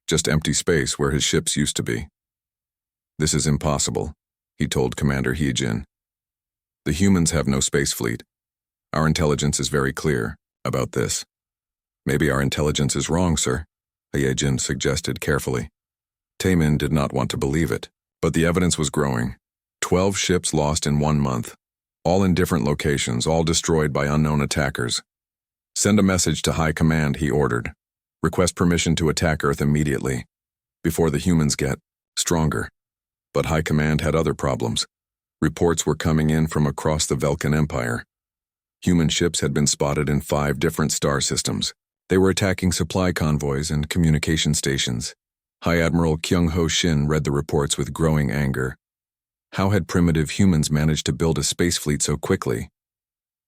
Just empty space where his ships used to be. This is impossible, he told Commander Hee-jin. The humans have no space fleet. Our intelligence is very clear about this. Maybe our intelligence is wrong, sir, Hee-jin suggested carefully. Tae-min did not want to believe it, but the evidence was growing. 12 ships lost in 1 month, all in different locations, all destroyed by unknown attackers. Send a message to High Command, he ordered. Request permission to attack Earth immediately, before the humans get stronger. But High Command had other problems. Reports were coming in from across the Velkan Empire. Human ships had been spotted in 5 different star systems. They were attacking supply convoys and communication stations. High Admiral Kyung-ho Shin read the reports with growing anger. How had primitive humans managed to build a space fleet so quickly?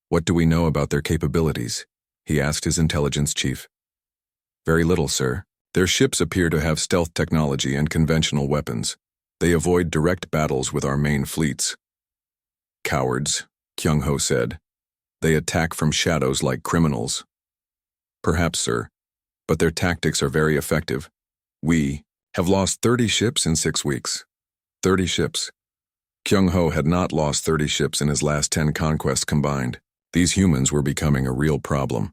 What do we know about their capabilities? He asked his intelligence chief. Very little, sir. Their ships appear to have stealth technology and conventional weapons. They avoid direct battles with our main fleets. Cowards, Kyung-ho said. They attack from shadows like criminals. Perhaps, sir, but their tactics are very effective. We have lost 30 ships in 6 weeks. 30 ships. Kyung-ho had not lost 30 ships in his last 10 conquests combined. These humans were becoming a real problem.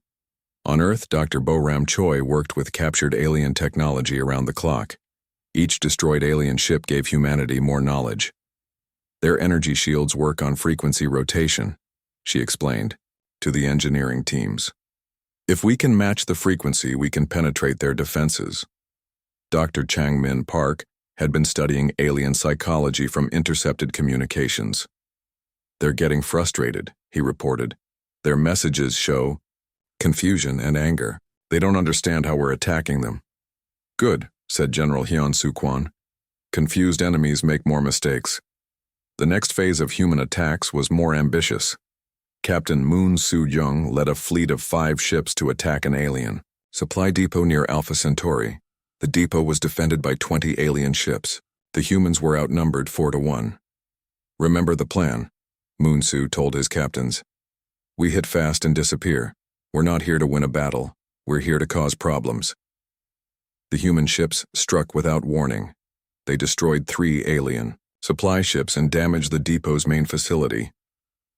On Earth, Dr. Bo-ram Choi worked with captured alien technology around the clock. Each destroyed alien ship gave humanity more knowledge. Their energy shields work on frequency rotation, she explained, to the engineering teams. If we can match the frequency, we can penetrate their defenses. Dr. Chang-min Park had been studying alien psychology from intercepted communications. They're getting frustrated, he reported. Their messages show confusion and anger. They don't understand how we're attacking them. Good, said General Hyun Soo-kwon. Confused enemies make more mistakes. The next phase of human attacks was more ambitious. Captain Moon Soo-jung led a fleet of 5 ships to attack an alien supply depot near Alpha Centauri. The depot was defended by 20 alien ships. The humans were outnumbered 4-1. Remember the plan, Moon Soo told his captains. We hit fast and disappear. We're not here to win a battle. We're here to cause problems. The human ships struck without warning. They destroyed 3 alien supply ships and damaged the depot's main facility.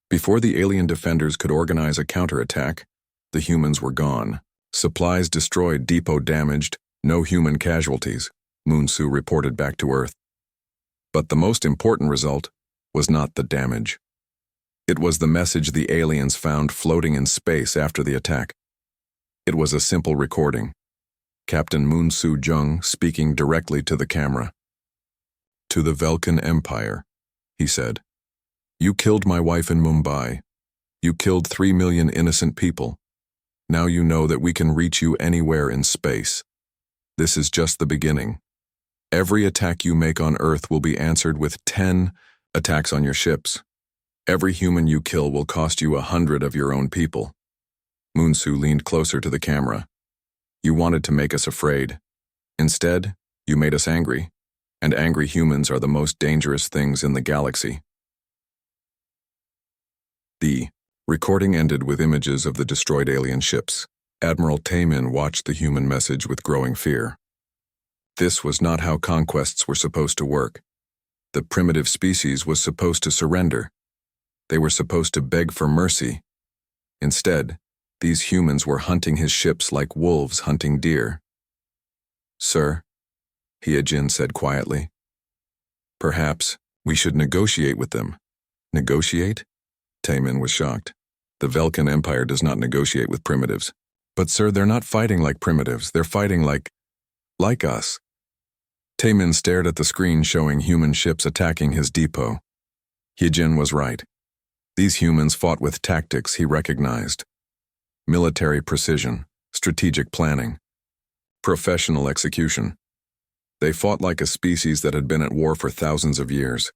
Before the alien defenders could organize a counterattack, the humans were gone. Supplies destroyed, depot damaged, no human casualties, Moon Soo reported back to Earth. But the most important result was not the damage. It was the message the aliens found floating in space after the attack. It was a simple recording. Captain Moon Soo-jung speaking directly to the camera. To the Velkan Empire, he said. You killed my wife in Mumbai. You killed 3 million innocent people. Now you know that we can reach you anywhere in space. This is just the beginning. Every attack you make on Earth will be answered with 10 attacks on your ships. Every human you kill will cost you 100 of your own people. Moon Soo leaned closer to the camera. You wanted to make us afraid. Instead, you made us angry. And angry humans are the most dangerous things in the galaxy. The recording ended with images of the destroyed alien ships. Admiral Tae-min watched the human message with growing fear. This was not how conquests were supposed to work. The primitive species was supposed to surrender. They were supposed to beg for mercy. Instead, these humans were hunting his ships like wolves hunting deer. Sir, Hee-jin said quietly. Perhaps we should negotiate with them. Negotiate? Taemin was shocked. The Velkan Empire does not negotiate with primitives. But sir, they're not fighting like primitives, they're fighting like us. Taemin stared at the screen showing human ships attacking his depot. Hyejin was right. These humans fought with tactics he recognized. Military precision, strategic planning, professional execution. They fought like a species that had been at war for thousands of years.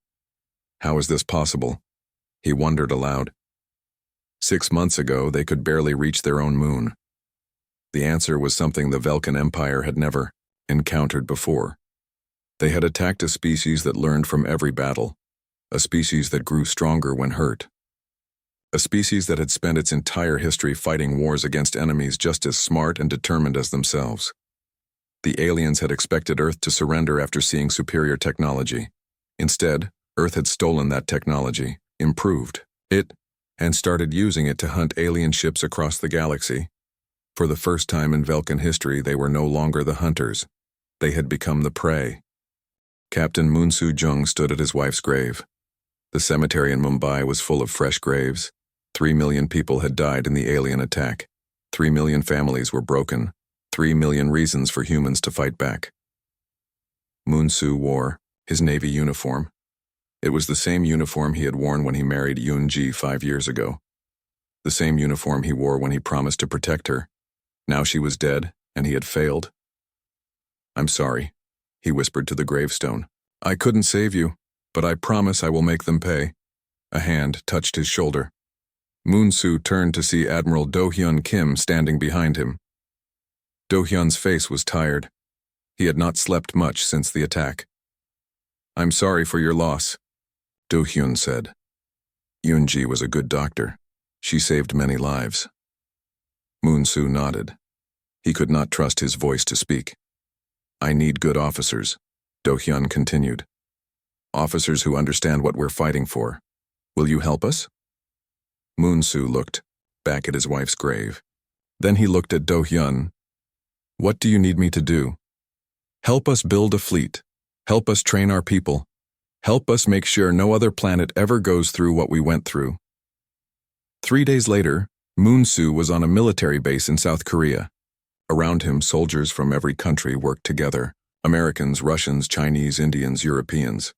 How is this possible? He wondered aloud. 6 months ago, they could barely reach their own moon. The answer was something the Velkan Empire had never encountered before. They had attacked a species that learned from every battle, a species that grew stronger when hurt, a species that had spent its entire history fighting wars against enemies just as smart and determined as themselves. The aliens had expected Earth to surrender after seeing superior technology. Instead, Earth had stolen that technology, improved it, and started using it to hunt alien ships across the galaxy. For the first time in Velkan history, they were no longer the hunters. They had become the prey. Captain Moon Soo-jung stood at his wife's grave. The cemetery in Mumbai was full of fresh graves. 3 million people had died in the alien attack. 3 million families were broken. 3 million reasons for humans to fight back. Moon Soo wore his Navy uniform. It was the same uniform he had worn when he married Yoon-ji 5 years ago. The same uniform he wore when he promised to protect her. Now she was dead, and he had failed. "I'm sorry," he whispered to the gravestone. "I couldn't save you, but I promise I will make them pay." A hand touched his shoulder. Moon Soo turned to see Admiral Do-hyun Kim standing behind him. Do-hyun's face was tired. He had not slept much since the attack. "I'm sorry for your loss," Do-hyun said. Yoon-ji was a good doctor. She saved many lives. Moon Soo nodded. He could not trust his voice to speak. "I need good officers," Do-hyun continued. "Officers who understand what we're fighting for. Will you help us?" Moon Soo looked back at his wife's grave. Then he looked at Do-hyun. "What do you need me to do?" "Help us build a fleet. Help us train our people. Help us make sure no other planet ever goes through what we went through." 3 days later, Moon Soo was on a military base in South Korea. Around him, soldiers from every country worked together. Americans, Russians, Chinese, Indians, Europeans.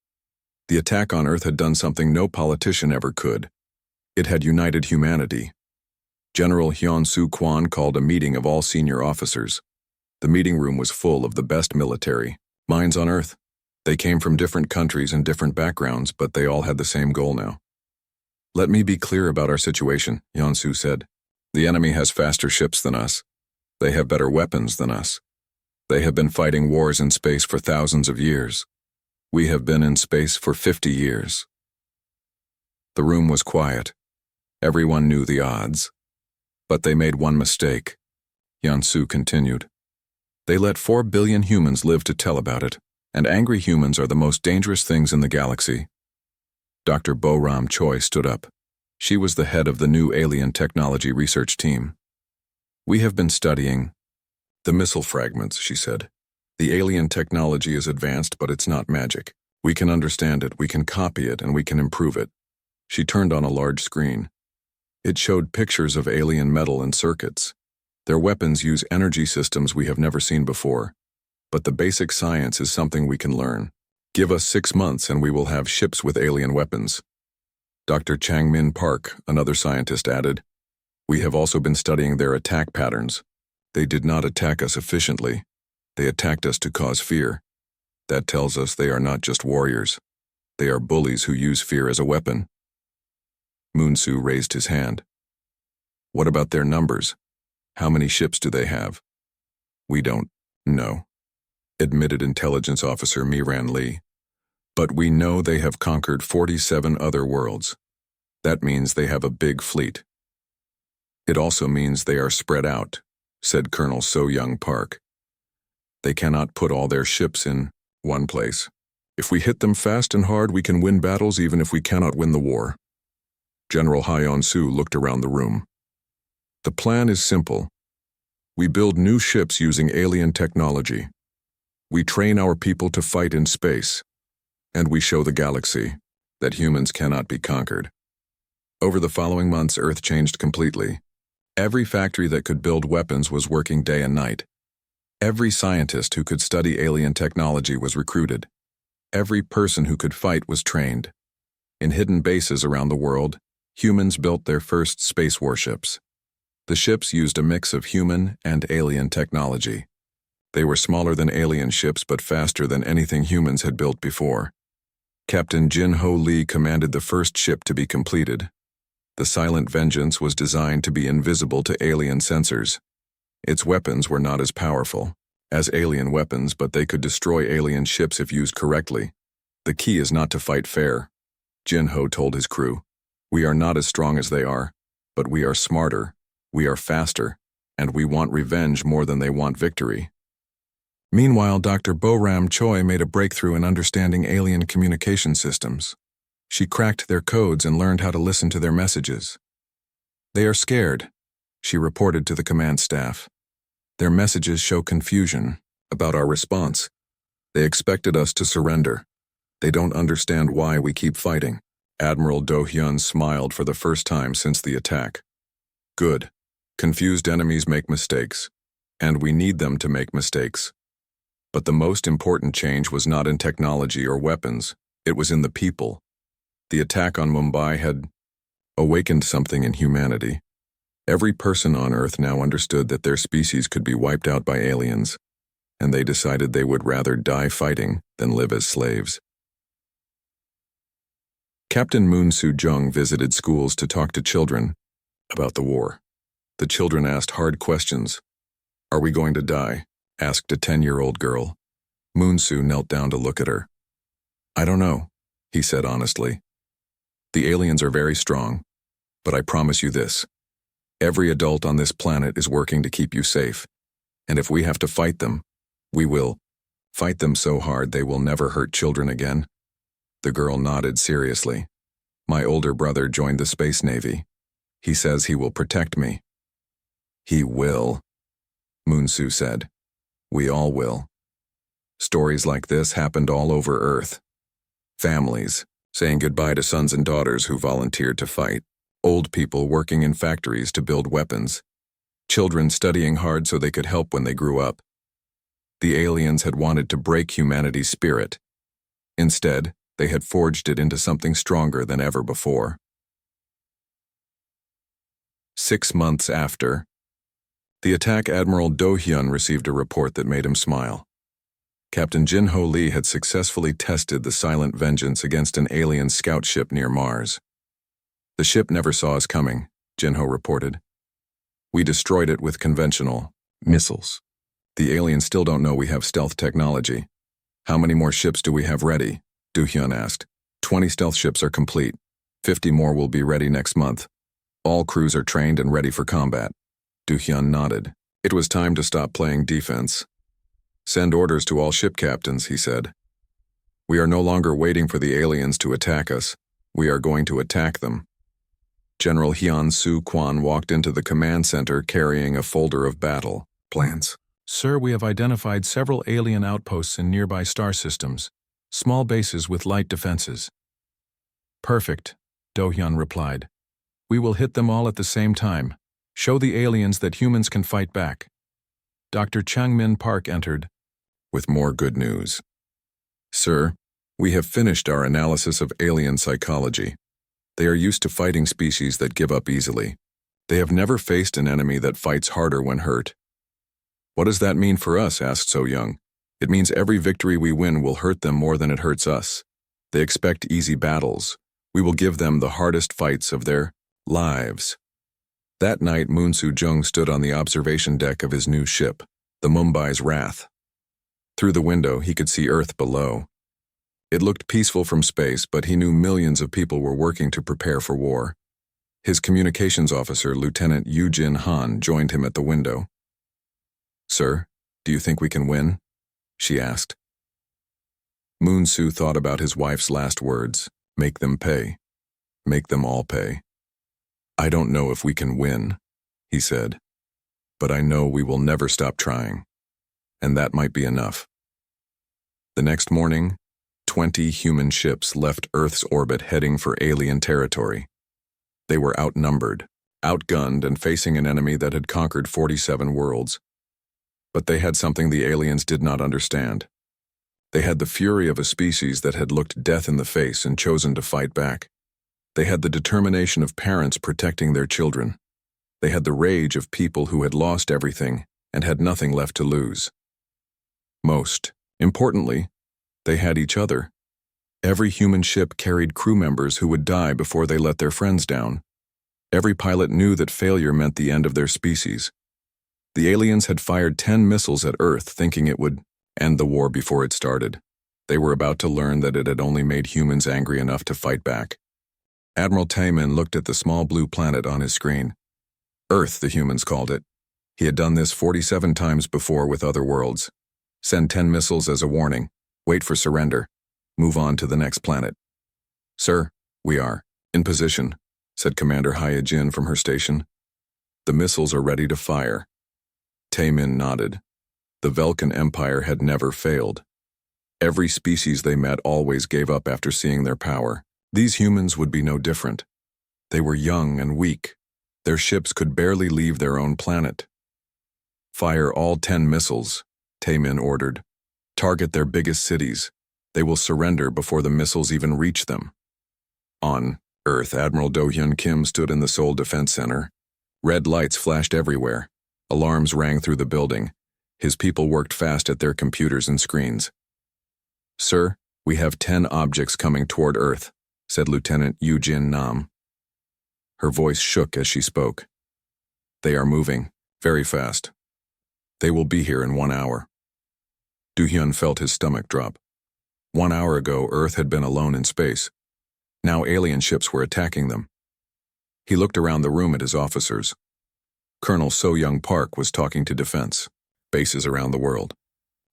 The attack on Earth had done something no politician ever could. It had united humanity. General Hyun Soo Kwan called a meeting of all senior officers. The meeting room was full of the best military minds on Earth. They came from different countries and different backgrounds, but they all had the same goal now. "Let me be clear about our situation," Hyun Soo said. "The enemy has faster ships than us. They have better weapons than us. They have been fighting wars in space for thousands of years. We have been in space for 50 years. The room was quiet. Everyone knew the odds. But they made one mistake. Hyun Soo continued. They let 4 billion humans live to tell about it, and angry humans are the most dangerous things in the galaxy. Dr. Bo-ram Choi stood up. She was the head of the new alien technology research team. We have been studying the missile fragments, she said. The alien technology is advanced, but it's not magic. We can understand it, we can copy it, and we can improve it. She turned on a large screen. It showed pictures of alien metal and circuits. Their weapons use energy systems we have never seen before. But the basic science is something we can learn. Give us 6 months and we will have ships with alien weapons. Dr. Chang-min Park, another scientist, added, We have also been studying their attack patterns. They did not attack us efficiently. They attacked us to cause fear. That tells us they are not just warriors. They are bullies who use fear as a weapon. Moon Soo raised his hand. What about their numbers? How many ships do they have? We don't know, admitted intelligence officer Miran Lee. But we know they have conquered 47 other worlds. That means they have a big fleet. It also means they are spread out, said Colonel So-young Park. They cannot put all their ships in one place. If we hit them fast and hard, we can win battles even if we cannot win the war. General Hyun-soo looked around the room. The plan is simple. We build new ships using alien technology. We train our people to fight in space. And we show the galaxy that humans cannot be conquered. Over the following months, Earth changed completely. Every factory that could build weapons was working day and night. Every scientist who could study alien technology was recruited. Every person who could fight was trained. In hidden bases around the world, humans built their first space warships. The ships used a mix of human and alien technology. They were smaller than alien ships but faster than anything humans had built before. Captain Jin-Ho Lee commanded the first ship to be completed. The Silent Vengeance was designed to be invisible to alien sensors. Its weapons were not as powerful as alien weapons, but they could destroy alien ships if used correctly. The key is not to fight fair, Jin-Ho told his crew. We are not as strong as they are, but we are smarter, we are faster, and we want revenge more than they want victory. Meanwhile, Dr. Bo-Ram Choi made a breakthrough in understanding alien communication systems. She cracked their codes and learned how to listen to their messages. They are scared, she reported to the command staff. Their messages show confusion about our response. They expected us to surrender. They don't understand why we keep fighting. Admiral Do-hyun smiled for the first time since the attack. Good. Confused enemies make mistakes, and we need them to make mistakes. But the most important change was not in technology or weapons, it was in the people. The attack on Mumbai had awakened something in humanity. Every person on Earth now understood that their species could be wiped out by aliens, and they decided they would rather die fighting than live as slaves. Captain Moon Soo-jung visited schools to talk to children about the war. The children asked hard questions. Are we going to die? Asked a 10-year-old girl. Moon Soo knelt down to look at her. I don't know, he said honestly. The aliens are very strong, but I promise you this. Every adult on this planet is working to keep you safe, and if we have to fight them, we will. Fight them so hard they will never hurt children again. The girl nodded seriously. My older brother joined the Space Navy. He says he will protect me. He will, Moon Soo said. We all will. Stories like this happened all over Earth. Families saying goodbye to sons and daughters who volunteered to fight. Old people working in factories to build weapons. Children studying hard so they could help when they grew up. The aliens had wanted to break humanity's spirit. Instead, they had forged it into something stronger than ever before. 6 months after the attack, Admiral Do-hyun received a report that made him smile. Captain Jin-Ho Lee had successfully tested the Silent Vengeance against an alien scout ship near Mars. The ship never saw us coming, Jin-Ho reported. We destroyed it with conventional missiles. The aliens still don't know we have stealth technology. How many more ships do we have ready? Do-hyun asked. 20 stealth ships are complete. 50 more will be ready next month. All crews are trained and ready for combat. Do-hyun nodded. It was time to stop playing defense. Send orders to all ship captains, he said. We are no longer waiting for the aliens to attack us. We are going to attack them. General Hyun Soo Kwan walked into the command center carrying a folder of battle plans. Sir, we have identified several alien outposts in nearby star systems, small bases with light defenses. Perfect, Do-hyun replied. We will hit them all at the same time. Show the aliens that humans can fight back. Dr. Chang-min Park entered with more good news. Sir, we have finished our analysis of alien psychology. They are used to fighting species that give up easily. They have never faced an enemy that fights harder when hurt. What does that mean for us? Asked So-young. It means every victory we win will hurt them more than it hurts us. They expect easy battles. We will give them the hardest fights of their lives. That night, Moon Soo-jung stood on the observation deck of his new ship, the Mumbai's Wrath. Through the window, he could see Earth below. It looked peaceful from space, but he knew millions of people were working to prepare for war. His communications officer, Lieutenant Yoo-jin Han, joined him at the window. Sir, do you think we can win? She asked. Moon Soo thought about his wife's last words. Make them pay. Make them all pay. I don't know if we can win, he said, but I know we will never stop trying, and that might be enough. The next morning, 20 human ships left Earth's orbit heading for alien territory. They were outnumbered, outgunned, and facing an enemy that had conquered 47 worlds. But they had something the aliens did not understand. They had the fury of a species that had looked death in the face and chosen to fight back. They had the determination of parents protecting their children. They had the rage of people who had lost everything and had nothing left to lose. Most importantly, they had each other. Every human ship carried crew members who would die before they let their friends down. Every pilot knew that failure meant the end of their species. The aliens had fired 10 missiles at Earth thinking it would end the war before it started. They were about to learn that it had only made humans angry enough to fight back. Admiral Taman looked at the small blue planet on his screen. Earth, the humans called it. He had done this 47 times before with other worlds. Send 10 missiles as a warning. Wait for surrender. Move on to the next planet. Sir, we are in position, said Commander Hyojin from her station. The missiles are ready to fire. Taemin nodded. The Velkan Empire had never failed. Every species they met always gave up after seeing their power. These humans would be no different. They were young and weak. Their ships could barely leave their own planet. Fire all 10 missiles, Taemin ordered. Target their biggest cities. They will surrender before the missiles even reach them. On Earth, Admiral Do-hyun Kim stood in the Seoul Defense Center. Red lights flashed everywhere. Alarms rang through the building. His people worked fast at their computers and screens. Sir, we have 10 objects coming toward Earth, said Lieutenant Yoo-jin Nam. Her voice shook as she spoke. They are moving, very fast. They will be here in 1 hour. Do-hyun felt his stomach drop. 1 hour ago, Earth had been alone in space. Now alien ships were attacking them. He looked around the room at his officers. Colonel So-young Park was talking to defense, bases around the world.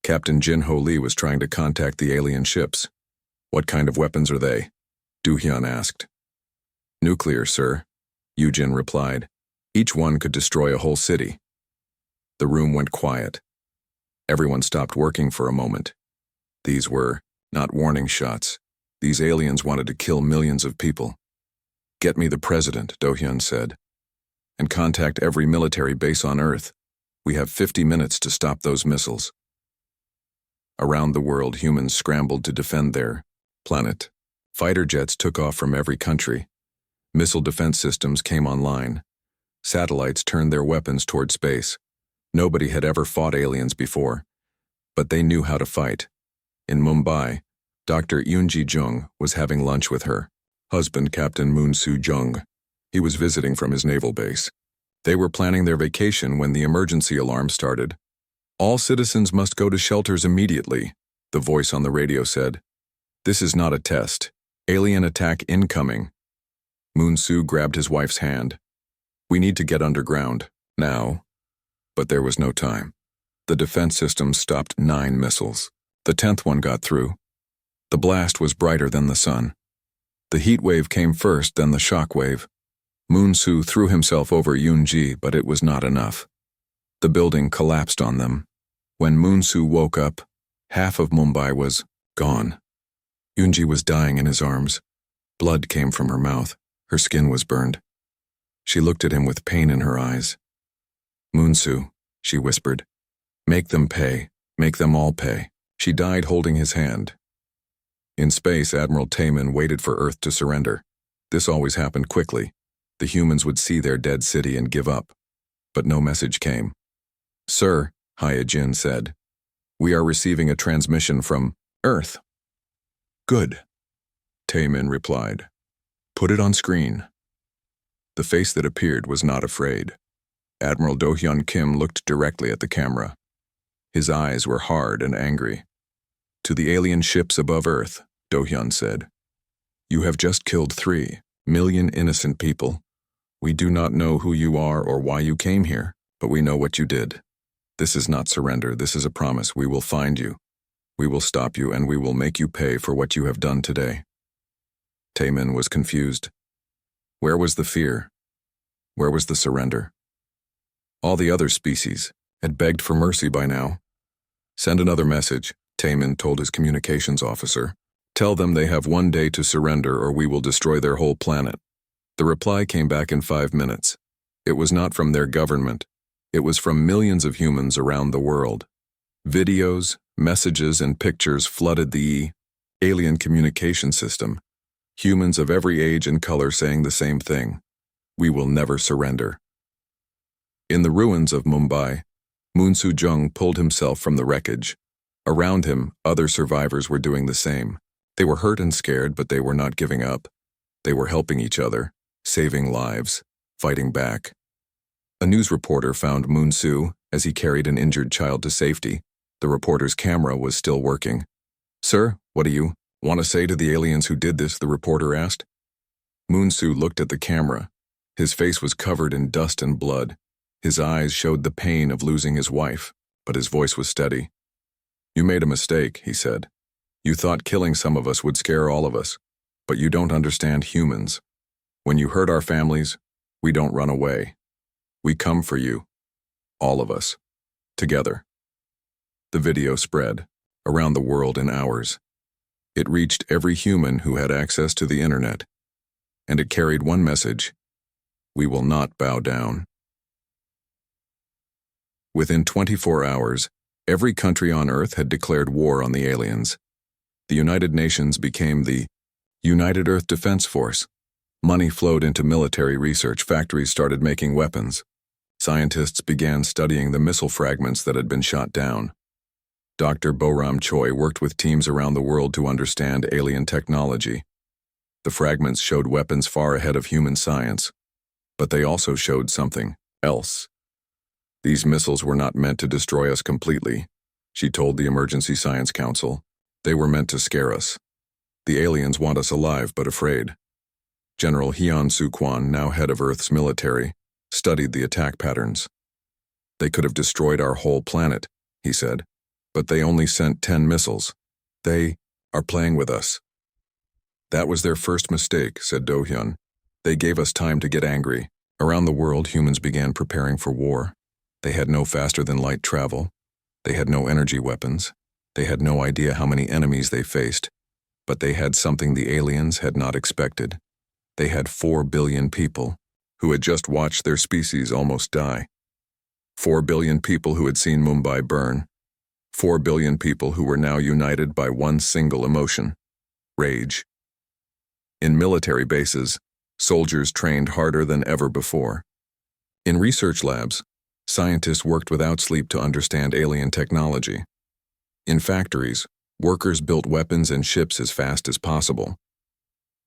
Captain Jin-ho Lee was trying to contact the alien ships. What kind of weapons are they? Do-hyun asked. Nuclear, sir, Yoo-jin replied. Each one could destroy a whole city. The room went quiet. Everyone stopped working for a moment. These were not warning shots. These aliens wanted to kill millions of people. Get me the president, Do-hyun said. And contact every military base on Earth. We have 50 minutes to stop those missiles. Around the world, humans scrambled to defend their planet. Fighter jets took off from every country. Missile defense systems came online. Satellites turned their weapons toward space. Nobody had ever fought aliens before, but they knew how to fight. In Mumbai, Dr. Yoon-ji Jung was having lunch with her husband, Captain Moon-soo Jung. He was visiting from his naval base. They were planning their vacation when the emergency alarm started. All citizens must go to shelters immediately, the voice on the radio said. This is not a test. Alien attack incoming. Moon-soo grabbed his wife's hand. We need to get underground, now. But there was no time. The defense system stopped 9 missiles. The 10th one got through. The blast was brighter than the sun. The heat wave came first, then the shock wave. Moon-soo threw himself over Yoon-ji, but it was not enough. The building collapsed on them. When Moon-soo woke up, half of Mumbai was gone. Yoon-ji was dying in his arms. Blood came from her mouth. Her skin was burned. She looked at him with pain in her eyes. Moon-soo, she whispered. Make them pay. Make them all pay. She died holding his hand. In space, Admiral Taemin waited for Earth to surrender. This always happened quickly. The humans would see their dead city and give up. But no message came. Sir, Hyojin said, we are receiving a transmission from Earth. Good, Taemin replied. Put it on screen. The face that appeared was not afraid. Admiral Do-hyun Kim looked directly at the camera. His eyes were hard and angry. To the alien ships above Earth, Do-hyun said, you have just killed 3 million innocent people. We do not know who you are or why you came here, but we know what you did. This is not surrender, this is a promise. We will find you. We will stop you and we will make you pay for what you have done today. Taemin was confused. Where was the fear? Where was the surrender? All the other species had begged for mercy by now. Send another message, Taemin told his communications officer. Tell them they have 1 day to surrender or we will destroy their whole planet. The reply came back in 5 minutes. It was not from their government. It was from millions of humans around the world. Videos, messages, and pictures flooded the alien communication system. Humans of every age and color saying the same thing. We will never surrender. In the ruins of Mumbai, Moon Soo-jung pulled himself from the wreckage. Around him, other survivors were doing the same. They were hurt and scared, but they were not giving up. They were helping each other, saving lives, fighting back. A news reporter found Moon Soo as he carried an injured child to safety. The reporter's camera was still working. "Sir, what do you want to say to the aliens who did this?" the reporter asked. Moon Soo looked at the camera. His face was covered in dust and blood. His eyes showed the pain of losing his wife, but his voice was steady. "You made a mistake," he said. "You thought killing some of us would scare all of us, but you don't understand humans. When you hurt our families, we don't run away. We come for you. All of us. Together." The video spread around the world in hours. It reached every human who had access to the internet, and it carried one message: we will not bow down. Within 24 hours, every country on Earth had declared war on the aliens. The United Nations became the United Earth Defense Force. Money flowed into military research. Factories started making weapons. Scientists began studying the missile fragments that had been shot down. Dr. Boram Choi worked with teams around the world to understand alien technology. The fragments showed weapons far ahead of human science, but they also showed something else. These missiles were not meant to destroy us completely, she told the Emergency Science Council. They were meant to scare us. The aliens want us alive but afraid. General Hyun Soo Kwan, now head of Earth's military, studied the attack patterns. "They could have destroyed our whole planet," he said, "but they only sent 10 missiles. They are playing with us." "That was their first mistake," said Do Hyun. "They gave us time to get angry." Around the world, humans began preparing for war. They had no faster-than-light travel. They had no energy weapons. They had no idea how many enemies they faced. But they had something the aliens had not expected. They had 4 billion people who had just watched their species almost die. 4 billion people who had seen Mumbai burn. 4 billion people who were now united by one single emotion: rage. In military bases, soldiers trained harder than ever before. In research labs, scientists worked without sleep to understand alien technology. In factories, workers built weapons and ships as fast as possible.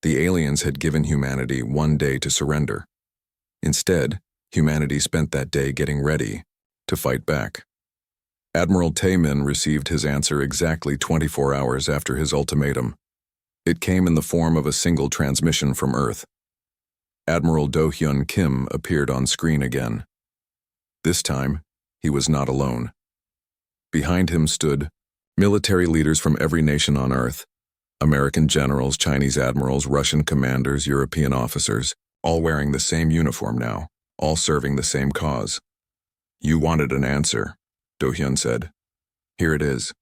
The aliens had given humanity 1 day to surrender. Instead, humanity spent that day getting ready to fight back. Admiral Taemin received his answer exactly 24 hours after his ultimatum. It came in the form of a single transmission from Earth. Admiral Do Hyun Kim appeared on screen again. This time, he was not alone. Behind him stood military leaders from every nation on Earth: American generals, Chinese admirals, Russian commanders, European officers, all wearing the same uniform now, all serving the same cause. "You wanted an answer," Do Hyun said. "Here it is.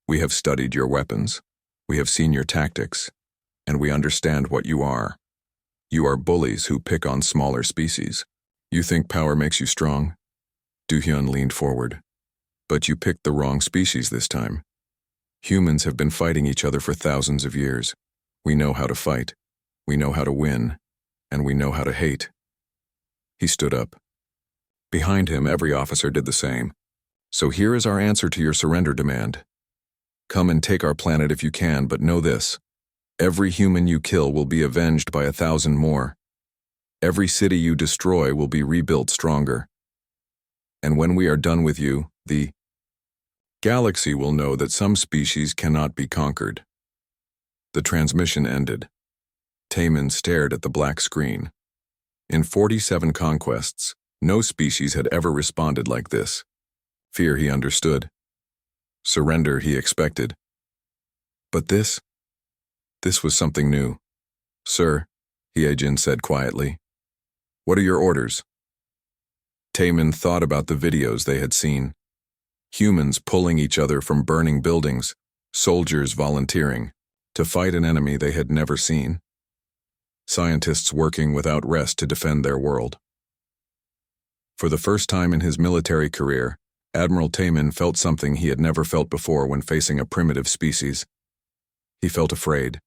We have studied your weapons. We have seen your tactics, and we understand what you are. You are bullies who pick on smaller species. You think power makes you strong?" Do Hyun leaned forward. "But you picked the wrong species this time. Humans have been fighting each other for thousands of years. We know how to fight. We know how to win. And we know how to hate." He stood up. Behind him, every officer did the same. "So here is our answer to your surrender demand. Come and take our planet if you can, but know this: every human you kill will be avenged by 1,000 more. Every city you destroy will be rebuilt stronger. And when we are done with you, the galaxy will know that some species cannot be conquered." The transmission ended. Taemin stared at the black screen. In 47 conquests, no species had ever responded like this. Fear, he understood. Surrender, he expected. But this was something new. "Sir," Hyejin said quietly, "what are your orders?" Taemin thought about the videos they had seen. Humans pulling each other from burning buildings, soldiers volunteering to fight an enemy they had never seen. scientists working without rest to defend their world. For the first time in his military career, Admiral Taman felt something he had never felt before when facing a primitive species. He felt afraid.